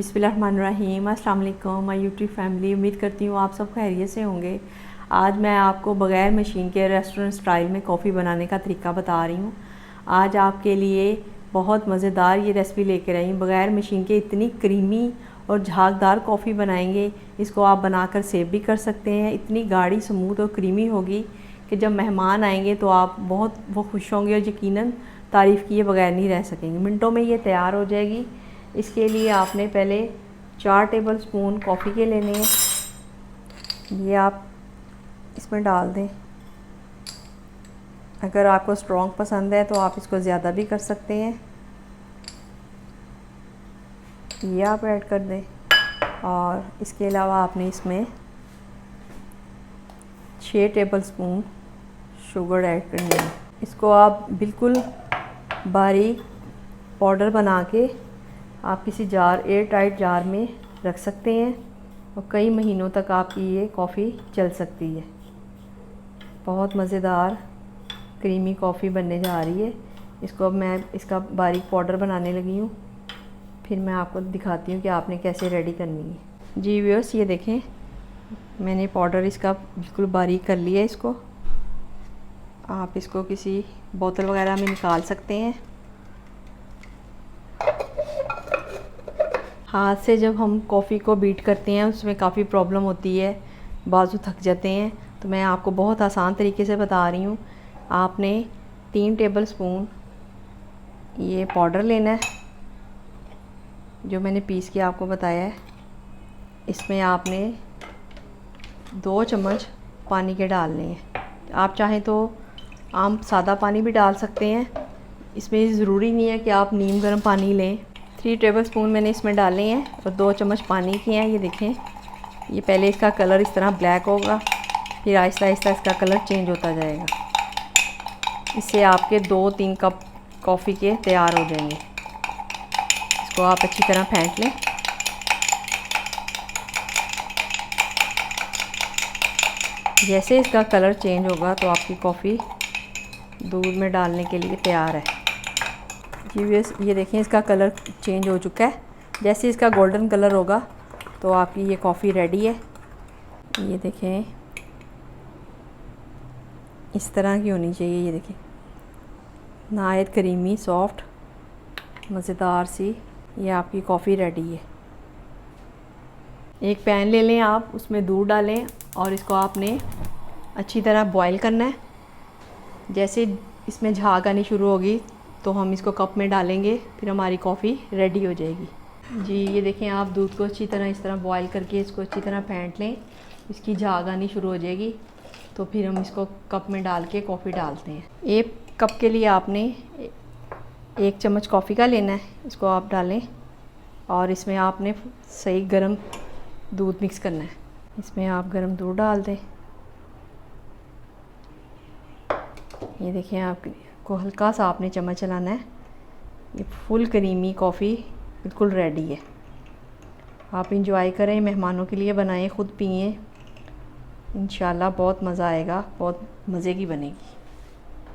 बिस्मिल्लाहिर्रहमानिर्रहीम। अस्सलाम वालेकुम माय यूट्यूब फैमिली। उम्मीद करती हूँ आप सब खैरियत से होंगे। आज मैं आपको बग़ैर मशीन के रेस्टोरेंट स्टाइल में कॉफ़ी बनाने का तरीका बता रही हूँ। आज आपके लिए बहुत मज़ेदार ये रेसिपी लेकर आई हूँ। बग़ैर मशीन के इतनी क्रीमी और झागदार कॉफ़ी बनाएंगे, इसको आप बनाकर सेव भी कर सकते हैं। इतनी गाढ़ी, स्मूथ और क्रीमी होगी कि जब मेहमान आएंगे तो आप वो खुश होंगे और यकीनन तारीफ़ किए बगैर नहीं रह सकेंगे। मिनटों में ये तैयार हो जाएगी। इसके लिए आपने पहले 4 टेबल स्पून कॉफ़ी के लेने हैं। ये आप इसमें डाल दें। अगर आपको स्ट्रॉन्ग पसंद है तो आप इसको ज़्यादा भी कर सकते हैं। ये आप ऐड कर दें और इसके अलावा आपने इसमें 6 टेबल स्पून शुगर ऐड करनी है। इसको आप बिल्कुल बारीक पाउडर बना के आप किसी एयर टाइट जार में रख सकते हैं और कई महीनों तक आपकी ये कॉफ़ी चल सकती है। बहुत मज़ेदार क्रीमी कॉफ़ी बनने जा रही है। इसको अब मैं इसका बारीक पाउडर बनाने लगी हूँ, फिर मैं आपको दिखाती हूँ कि आपने कैसे रेडी करनी है। जी व्यूअर्स, ये देखें, मैंने पाउडर इसका बिल्कुल बारीक कर लिया है। इसको आप इसको किसी बोतल वगैरह में निकाल सकते हैं। हाथ से जब हम कॉफ़ी को बीट करते हैं उसमें काफ़ी प्रॉब्लम होती है, बाजू थक जाते हैं। तो मैं आपको बहुत आसान तरीके से बता रही हूँ। आपने 3 टेबल स्पून ये पाउडर लेना है जो मैंने पीस के आपको बताया है। इसमें आपने 2 चम्मच पानी के डालने हैं। आप चाहें तो आम सादा पानी भी डाल सकते हैं। इसमें ज़रूरी नहीं है कि आप नीम गर्म पानी लें। 3 टेबल स्पून मैंने इसमें डाले हैं और 2 चम्मच पानी के हैं। ये देखें, ये पहले इसका कलर इस तरह ब्लैक होगा, फिर आहिस्ता आहिस्ता इसका कलर चेंज होता जाएगा। इससे आपके 2-3 कप कॉफ़ी के तैयार हो जाएंगे। इसको आप अच्छी तरह फेंट लें। जैसे इसका कलर चेंज होगा तो आपकी कॉफ़ी दूध में डालने के लिए तैयार है। जी ये देखें, इसका कलर चेंज हो चुका है। जैसे इसका गोल्डन कलर होगा तो आपकी ये कॉफ़ी रेडी है। ये देखें, इस तरह की होनी चाहिए। ये देखें, नायत करीमी, सॉफ्ट, मज़ेदार सी ये आपकी कॉफ़ी रेडी है। एक पैन ले लें आप, उसमें दूध डालें और इसको आपने अच्छी तरह बॉईल करना है। जैसे इसमें झाग आनी शुरू होगी तो हम इसको कप में डालेंगे, फिर हमारी कॉफ़ी रेडी हो जाएगी। जी ये देखें, आप दूध को अच्छी तरह इस तरह बॉईल करके इसको अच्छी तरह फेंट लें। इसकी झाग आनी शुरू हो जाएगी तो फिर हम इसको कप में डाल के कॉफ़ी डालते हैं। 1 कप के लिए आपने 1 चम्मच कॉफ़ी का लेना है। इसको आप डालें और इसमें आपने सही गर्म दूध मिक्स करना है। इसमें आप गर्म दूध डाल दें। ये देखें, आपको हल्का सा आपने चम्मच चलाना है। ये फुल क्रीमी कॉफ़ी बिल्कुल रेडी है। आप इंजॉय करें, मेहमानों के लिए बनाएं, ख़ुद पिए। इंशाल्लाह बहुत मज़ा आएगा, बहुत मज़े की बनेगी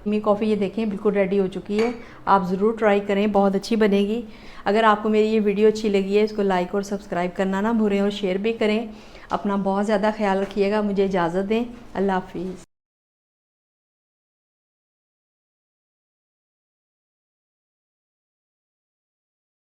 क्रीमी कॉफ़ी। ये देखें बिल्कुल रेडी हो चुकी है। आप ज़रूर ट्राई करें, बहुत अच्छी बनेगी। अगर आपको मेरी ये वीडियो अच्छी लगी है, इसको लाइक और सब्सक्राइब करना ना भूलें और शेयर भी करें। अपना बहुत ज़्यादा ख्याल रखिएगा। मुझे इजाज़त दें। अल्लाह हाफिज़।